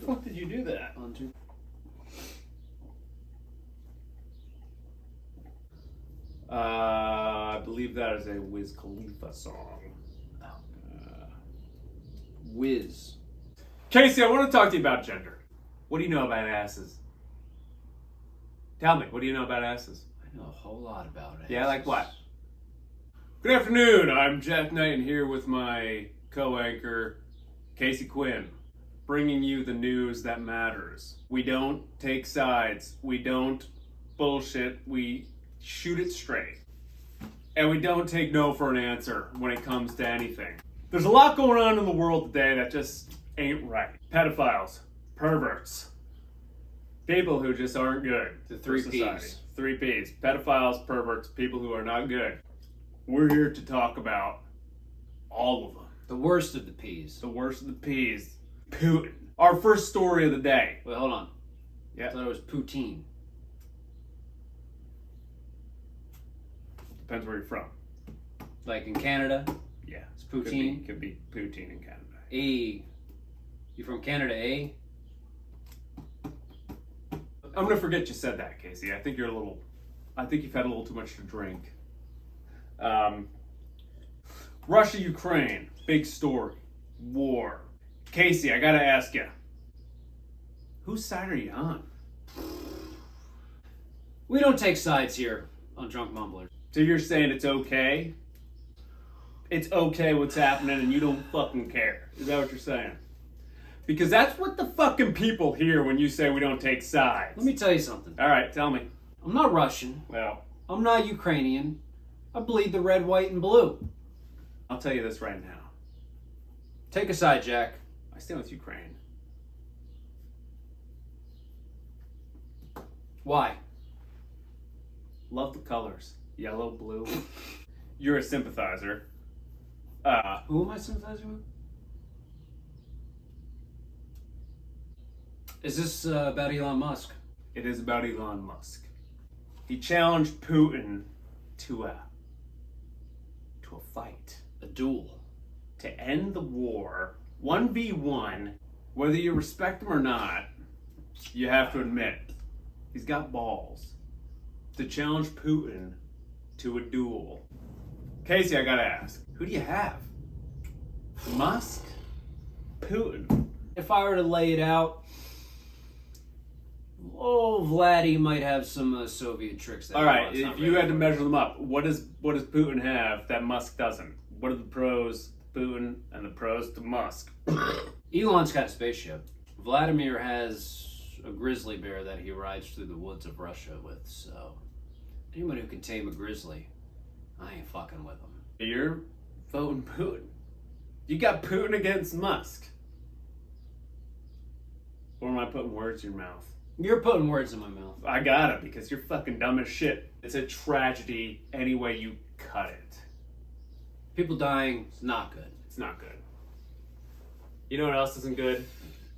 fuck did you do that? I believe that is a Wiz Khalifa song. Wiz. Casey, I want to talk to you about gender. What do you know about asses? Tell me, what do you know about asses? I know a whole lot about it. Yeah, like what? Good afternoon, I'm Jack Knight, and here with my co-anchor, Casey Quinn, bringing you the news that matters. We don't take sides, we don't bullshit, we shoot it straight. And we don't take no for an answer when it comes to anything. There's a lot going on in the world today that just ain't right. Pedophiles, perverts, people who just aren't good. The three for society. Ps. 3 Ps. Pedophiles, perverts, people who are not good. We're here to talk about all of them. The worst of the Ps. The worst of the Ps. Putin. Our first story of the day. Wait, hold on. Yeah. I thought it was poutine. Depends where you're from. Like in Canada? Yeah. It's poutine? Could be poutine in Canada. You from Canada, eh? I'm gonna forget you said that, Casey. I think you've had a little too much to drink. Russia, Ukraine, big story. War. Casey, I gotta ask you. Whose side are you on? We don't take sides here on Drunk Mumblers. So you're saying it's okay? It's okay what's happening and you don't fucking care. Is that what you're saying? Because that's what the fucking people hear when you say we don't take sides. Let me tell you something. All right, tell me. I'm not Russian. Well, I'm not Ukrainian. I bleed the red, white, and blue. I'll tell you this right now. Take a side, Jack. I stand with Ukraine. Why? Love the colors. Yellow, blue. You're a sympathizer. Who am I sympathizing with? Is this about Elon Musk? It is about Elon Musk. He challenged Putin to a fight. A duel. To end the war, 1v1, whether you respect him or not, you have to admit, he's got balls to challenge Putin to a duel. Casey, I gotta ask, who do you have? Musk? Putin? If I were to lay it out, Vladdy might have some Soviet tricks. All right, if you had to measure them up, what does Putin have that Musk doesn't? What are the pros to Putin and the pros to Musk? Elon's got a spaceship. Vladimir has a grizzly bear that he rides through the woods of Russia with, so anyone who can tame a grizzly, I ain't fucking with him. You're voting Putin. You got Putin against Musk. Or am I putting words in your mouth? You're putting words in my mouth. I got it, because you're fucking dumb as shit. It's a tragedy any way you cut it. People dying is not good. It's not good. You know what else isn't good?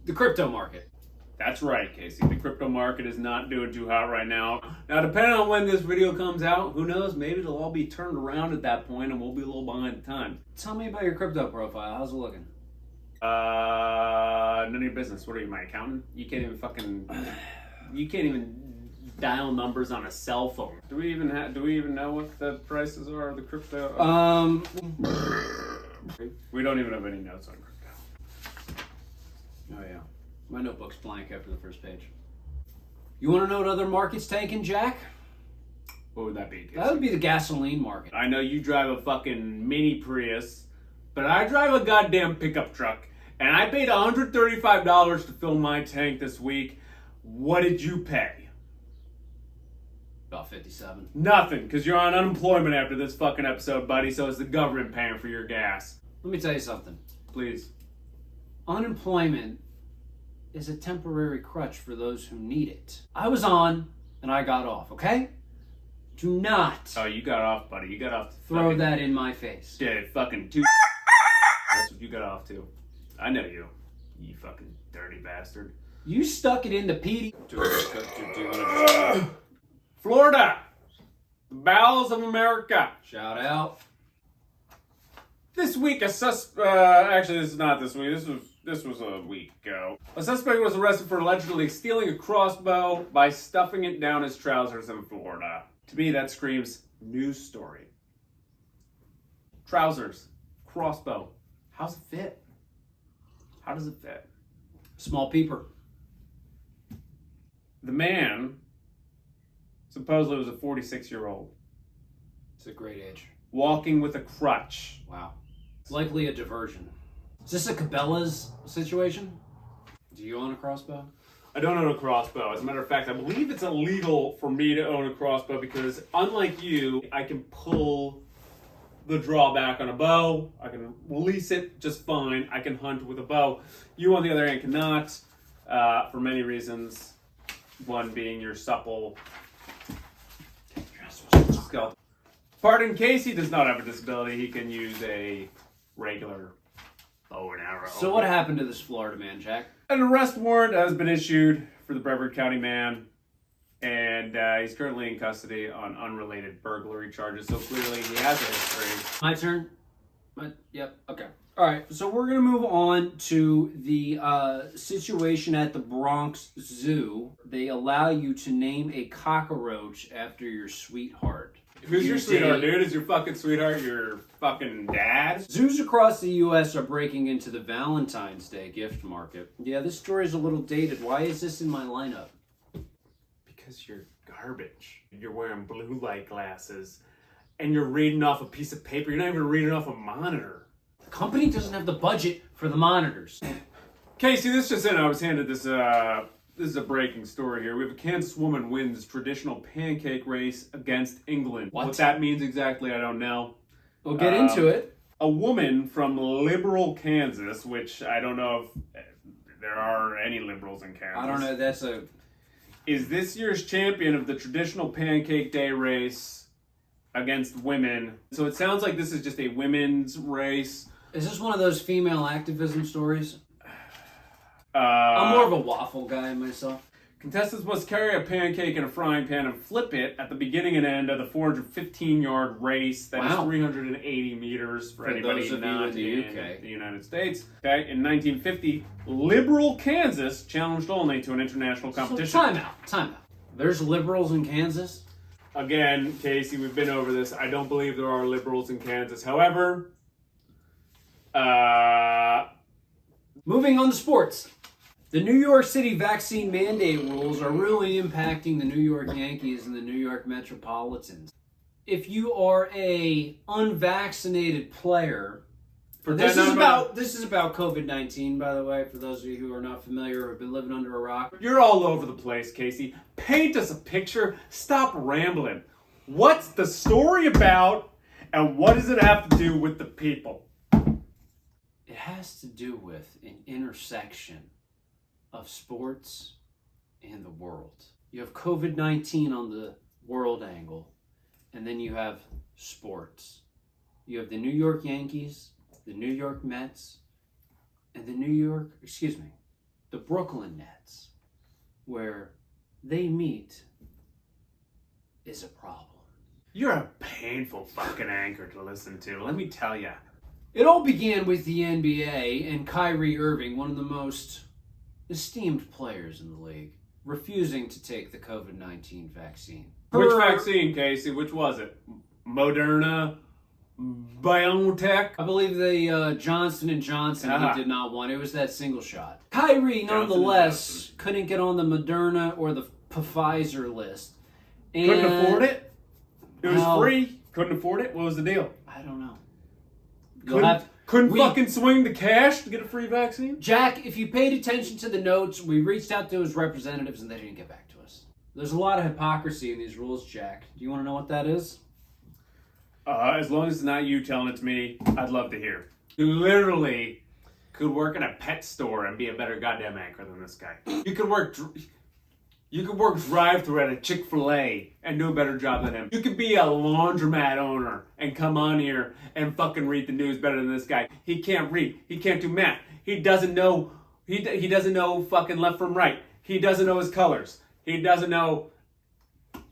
The crypto market. That's right, Casey. The crypto market is not doing too hot right now. Now, depending on when this video comes out, who knows? Maybe it'll all be turned around at that point and we'll be a little behind the time. Tell me about your crypto profile. How's it looking? None of your business. What are you, my accountant? You can't even dial numbers on a cell phone. Do we even know what the prices are of the crypto? We don't even have any notes on crypto. Oh yeah. My notebook's blank after the first page. You want to know what other market's tanking, Jack? What would that be, Casey? That would be the gasoline market. I know you drive a fucking mini Prius, but I drive a goddamn pickup truck, and I paid $135 to fill my tank this week. What did you pay? About 57. Nothing, because you're on unemployment after this fucking episode, buddy, so it's the government paying for your gas. Let me tell you something. Please. Unemployment is a temporary crutch for those who need it. I was on, and I got off, okay? Do not Oh, you got off, buddy. You got off. throw that in my face. Yeah, fucking two. That's what you got off to. I know you. You fucking dirty bastard. You stuck it into Petey. Florida! The bowels of America. Shout out. This week, actually, this is not this week. This was This was a week ago. A suspect was arrested for allegedly stealing a crossbow by stuffing it down his trousers in Florida. To me, that screams news story. Trousers, crossbow. How's it fit? How does it fit? Small peeper. The man supposedly was a 46-year-old. It's a great age. Walking with a crutch. Wow. Likely a diversion. Is this a Cabela's situation? Do you own a crossbow? I don't own a crossbow. As a matter of fact, I believe it's illegal for me to own a crossbow because, unlike you, I can pull the drawback on a bow. I can release it just fine. I can hunt with a bow. You, on the other hand, cannot for many reasons. One being your supple skeleton. Pardon Casey does not have a disability. He can use a regular bow and arrow. So what happened to this Florida man, Jack? An arrest warrant has been issued for the Brevard County man, and he's currently in custody on unrelated burglary charges. So clearly he has a history. My turn? Yep, okay. All right, so we're going to move on to the situation at the Bronx Zoo. They allow you to name a cockroach after your sweetheart. Who's your sweetheart, dude? Is your fucking sweetheart your fucking dad? Zoos across the U.S. are breaking into the Valentine's Day gift market. Yeah, this story is a little dated. Why is this in my lineup? Because you're garbage. You're wearing blue light glasses, and you're reading off a piece of paper. You're not even reading off a monitor. The company doesn't have the budget for the monitors. Casey, this just in. I was handed this. This is a breaking story here. We have a Kansas woman wins traditional pancake race against England. What that means exactly, I don't know. We'll get into it. A woman from liberal Kansas, which I don't know if there are any liberals in Kansas. I don't know. Is this year's champion of the traditional pancake day race against women. So it sounds like this is just a women's race. Is this one of those female activism stories? I'm more of a waffle guy myself. Contestants must carry a pancake in a frying pan and flip it at the beginning and end of the 415-yard race. That is 380 meters for anybody not in the United States. Okay, in 1950, liberal Kansas challenged only to an international competition. So time out. There's liberals in Kansas? Again, Casey, we've been over this. I don't believe there are liberals in Kansas. However, moving on to sports. The New York City vaccine mandate rules are really impacting the New York Yankees and the New York Metropolitans. If you are a unvaccinated player, this is about COVID-19, by the way, for those of you who are not familiar or have been living under a rock. You're all over the place, Casey. Paint us a picture. Stop rambling. What's the story about, and what does it have to do with the people? It has to do with an intersection of sports and the world. You have COVID-19 on the world angle, and then you have sports. You have the New York Yankees, the New York Mets, and the Brooklyn Nets, where they meet is a problem. You're a painful fucking anchor to listen to, let me tell you. It all began with the NBA and Kyrie Irving, one of the most esteemed players in the league, refusing to take the COVID-19 vaccine. Which vaccine, Casey? Which was it? Moderna? BioNTech? I believe the Johnson & Johnson he did not want. It was that single shot. Kyrie, nonetheless, couldn't get on the Moderna or the Pfizer list. And couldn't afford it? It was free? Couldn't afford it? What was the deal? I don't know. Couldn't fucking swing the cash to get a free vaccine? Jack, if you paid attention to the notes, we reached out to his representatives and they didn't get back to us. There's a lot of hypocrisy in these rules, Jack. Do you want to know what that is? As long as it's not you telling it to me, I'd love to hear. You literally could work in a pet store and be a better goddamn anchor than this guy. You could work drive-thru at a Chick-fil-A and do a better job than him. You could be a laundromat owner and come on here and fucking read the news better than this guy. He can't read. He can't do math. He doesn't know. He doesn't know fucking left from right. He doesn't know his colors. He doesn't know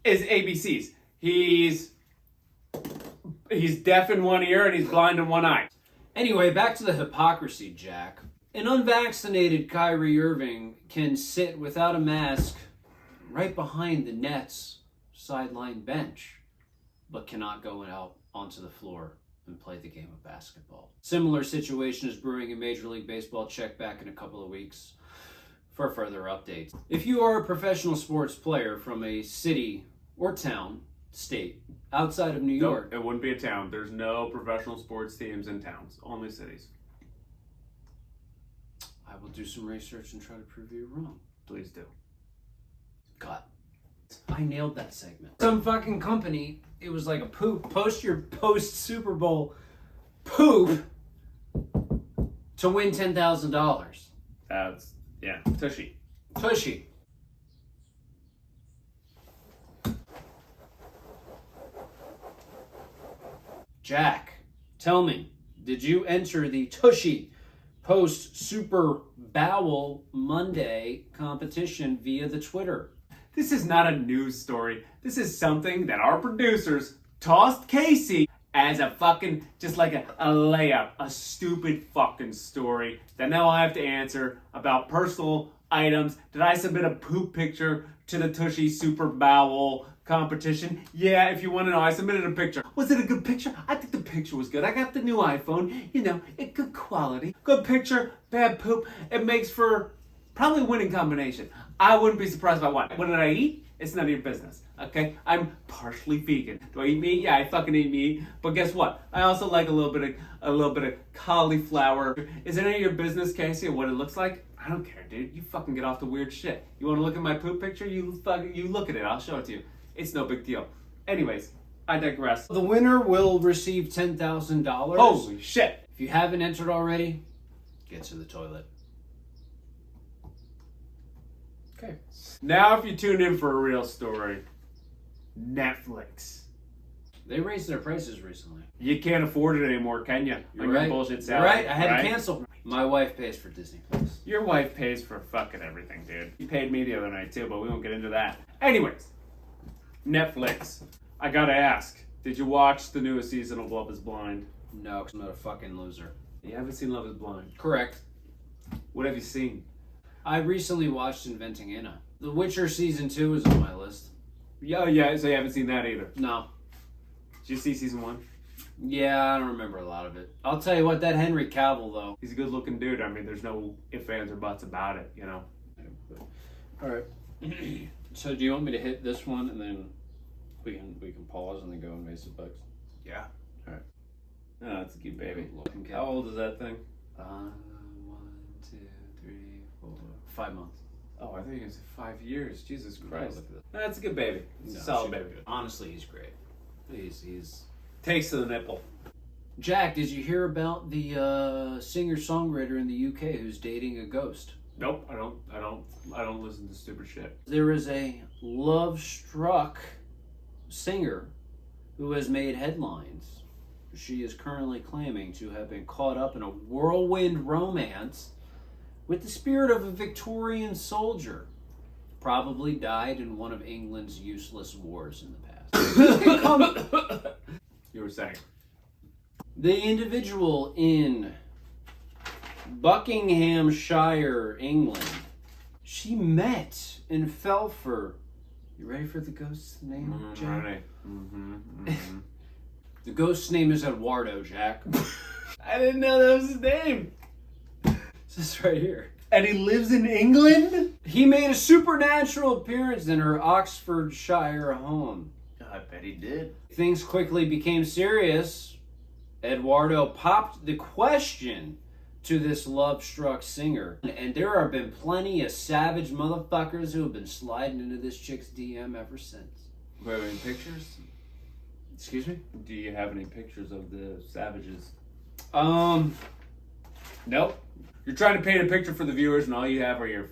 his ABCs. He's deaf in one ear and he's blind in one eye. Anyway, back to the hypocrisy, Jack. An unvaccinated Kyrie Irving can sit without a mask right behind the Nets sideline bench, but cannot go out onto the floor and play the game of basketball. Similar situation is brewing in Major League Baseball. Check back in a couple of weeks for further updates. If you are a professional sports player from a city or town, state, outside of New York. It wouldn't be a town. There's no professional sports teams in towns, only cities. I will do some research and try to prove you wrong. Please do. God, I nailed that segment. Some fucking company, it was like a poop, post Super Bowl poop to win $10,000. That's, yeah, tushy. Tushy. Jack, tell me, did you enter the Tushy Post Super Bowel Monday competition via the Twitter? This is not a news story. This is something that our producers tossed Casey as a fucking, just like a layup, a stupid fucking story that now I have to answer about personal items. Did I submit a poop picture to the Tushy Super Bowel competition? Yeah, if you want to know, I submitted a picture. Was it a good picture? I think the picture was good. I got the new iPhone, you know, it good quality. Good picture, bad poop. It makes for probably a winning combination. I wouldn't be surprised by what. What did I eat? It's none of your business, okay? I'm partially vegan. Do I eat meat? Yeah, I fucking eat meat. But guess what? I also like a little bit of cauliflower. Is it any of your business, Casey, what it looks like? I don't care, dude. You fucking get off the weird shit. You want to look at my poop picture? You look at it. I'll show it to you. It's no big deal. Anyways, I digress. The winner will receive $10,000. Holy shit. If you haven't entered already, get to the toilet. Okay. Now if you tune in for a real story, Netflix. They raised their prices recently. You can't afford it anymore, can you? You're right. Bullshit You're salary, right. I had to cancel. My wife pays for Disney Plus. Your wife pays for fucking everything, dude. You paid me the other night too, but we won't get into that. Anyways, Netflix. I gotta ask, did you watch the newest season of Love is Blind? No, because I'm not a fucking loser. You haven't seen Love is Blind? Correct. What have you seen? I recently watched Inventing Anna. The Witcher Season 2 is on my list. Yeah, so you haven't seen that either? No. Did you see Season 1? Yeah, I don't remember a lot of it. I'll tell you what, that Henry Cavill, though. He's a good looking dude. I mean, there's no ifs, ands, or buts about it, you know? Alright. So do you want me to hit this one and then we can pause and then go and make some bucks? Yeah. Alright. Oh, that's a cute baby. Looking cat. How old is that thing? 1, 2, 3, 4, 5 months. Oh, I think it was 5 years. Jesus Yeah, Christ. look at that. That's a good baby. It's No, a solid she's baby. good. Honestly, he's great. He's Takes to the nipple. Jack, did you hear about the singer-songwriter in the UK who's dating a ghost? Nope, I don't listen to stupid shit. There is a love-struck singer who has made headlines. She is currently claiming to have been caught up in a whirlwind romance with the spirit of a Victorian soldier. Probably died in one of England's useless wars in the past. You were saying. The individual in Buckinghamshire, England, she met and fell for. You ready for the ghost's name, Jack? Ready. Mm-hmm. The ghost's name is Eduardo, Jack. I didn't know that was his name. This is right here. And he lives in England? He made a supernatural appearance in her Oxfordshire home. I bet he did. Things quickly became serious. Eduardo popped the question to this love-struck singer. And there have been plenty of savage motherfuckers who have been sliding into this chick's DM ever since. Do you have any pictures? Excuse me? Do you have any pictures of the savages? Nope. You're trying to paint a picture for the viewers and all you have are your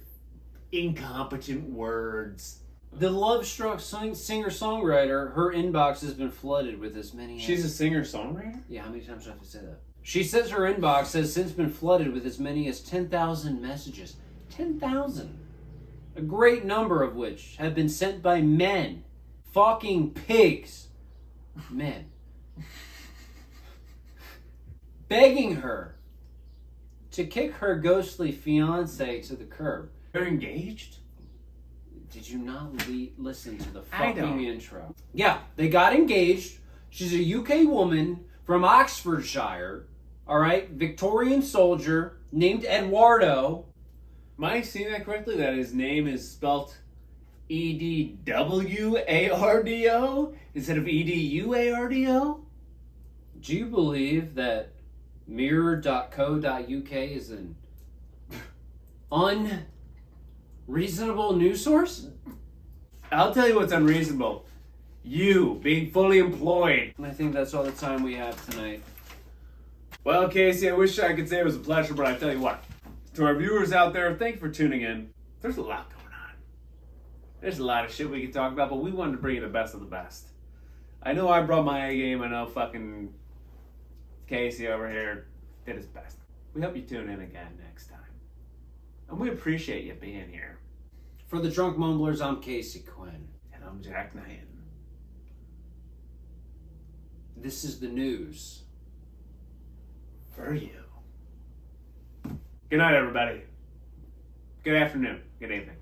incompetent words. The love-struck singer-songwriter, her inbox has been flooded with as many... She's a singer-songwriter? Yeah, how many times do I have to say that? She says her inbox has since been flooded with as many as 10,000 messages. 10,000! A great number of which have been sent by men. Fucking pigs. Men. Begging her to kick her ghostly fiance to the curb. They're engaged? Did you not listen to the I don't. fucking intro? Yeah, they got engaged. She's a UK woman from Oxfordshire, all right? Victorian soldier named Eduardo. Am I seeing that correctly? That his name is spelt Edwardo instead of Eduardo? Do you believe that mirror.co.uk is an unreasonable news source? I'll tell you what's unreasonable. You being fully employed. And I think that's all the time we have tonight. Well, Casey, I wish I could say it was a pleasure, but I tell you what. To our viewers out there, thank you for tuning in. There's a lot going on. There's a lot of shit we could talk about, but we wanted to bring you the best of the best. I know I brought my A game. I know fucking Casey over here did his best. We hope you tune in again next time. And we appreciate you being here. For the Drunk Mumblers, I'm Casey Quinn. And I'm Jack Knight. This is the news. For you. Good night, everybody. Good afternoon. Good evening.